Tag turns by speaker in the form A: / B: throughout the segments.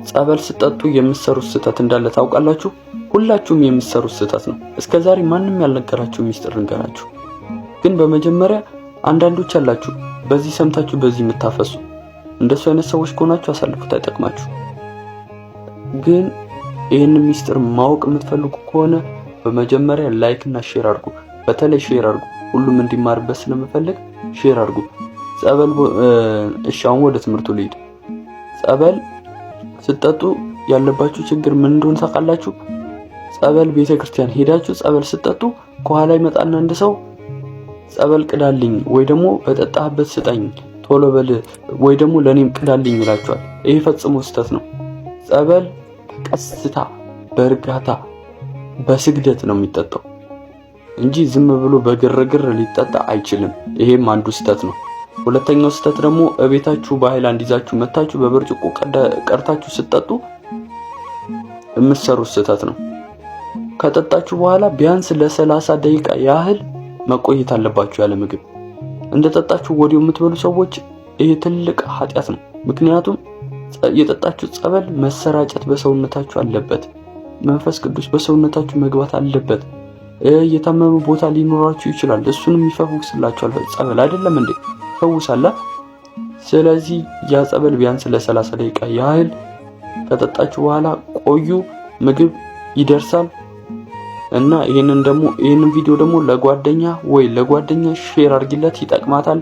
A: ጸበል ስጠጡ የምትሰሩት ስህተት እንዳለ ታውቃላችሁ? ሁላችሁም የምትሰሩት ስህተት ነው። እስከዛሬ ማንም ያልነገራችሁ ሚስጥር ልንገራችሁ። ግን በመጀመሪያ አንዳንዶች አላችሁ በዚህ ሰምታችሁ በዚህ የምታፈሱ። እንደሱ አይነት ሰዎች ከሆናችሁ አሳልፉት፣ አይጠቅማችሁ። ግን ይህን ሚስጥር ማወቅ የምትፈልጉ ከሆነ በመጀመሪያ ላይክ እና ሼር አድርጉ። በተለይ ሼር አድርጉ፣ ሁሉም እንዲማርበት ስለምፈልግ ሼር አድርጉ። ጸበል እሺ፣ አሁን ወደ ትምህርቱ ልሂድ። ጸበል ስትጠጡ ያለባችሁ ችግር ምን እንደሆነ ታውቃላችሁ? ጸበል ቤተክርስቲያን ሄዳችሁ ጸበል ስትጠጡ ከኋላ ይመጣና አንድ ሰው ጸበል ቅዳልኝ ወይ ደግሞ በጠጣህበት ስጠኝ ቶሎ በል ወይ ደግሞ ለኔም ቅዳልኝ ይላችኋል። ይሄ ፈጽሞ ስህተት ነው። ጸበል ቀስታ በእርጋታ በስግደት ነው የሚጠጣው እንጂ ዝም ብሎ በግርግር ሊጠጣ አይችልም። ይሄም አንዱ ስህተት ነው። ሁለተኛው ስህተት ደግሞ እቤታችሁ በሃይላንድ ይዛችሁ መታችሁ በብርጭቆ ቀርታችሁ ስትጠጡ የምትሰሩት ስህተት ነው። ከጠጣችሁ በኋላ ቢያንስ ለ30 ደቂቃ ያህል መቆየት አለባችሁ ያለ ምግብ። እንደጠጣችሁ ወዲያው የምትበሉ ሰዎች ይሄ ትልቅ ኃጢያት ነው። ምክንያቱም የጠጣችሁ ጸበል መሰራጨት በሰውነታችሁ አለበት። መንፈስ ቅዱስ በሰውነታችሁ መግባት አለበት። የታመሙ ቦታ ሊኖራችሁ ይችላል። እሱንም ይፈውስላችኋል። ጸበል አይደለም እንዴ? ፈውሳላ። ስለዚህ ያ ጸበል ቢያንስ ለ30 ደቂቃ ያህል ከጠጣችሁ በኋላ ቆዩ። ምግብ ይደርሳል እና ይሄንን ቪዲዮ ደግሞ ለጓደኛ ወይ ለጓደኛ ሼር አድርግለት፣ ይጠቅማታል።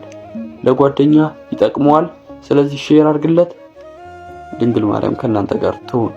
A: ለጓደኛ ይጠቅመዋል። ስለዚህ ሼር አድርግለት። ድንግል ማርያም ከእናንተ ጋር ትሁን።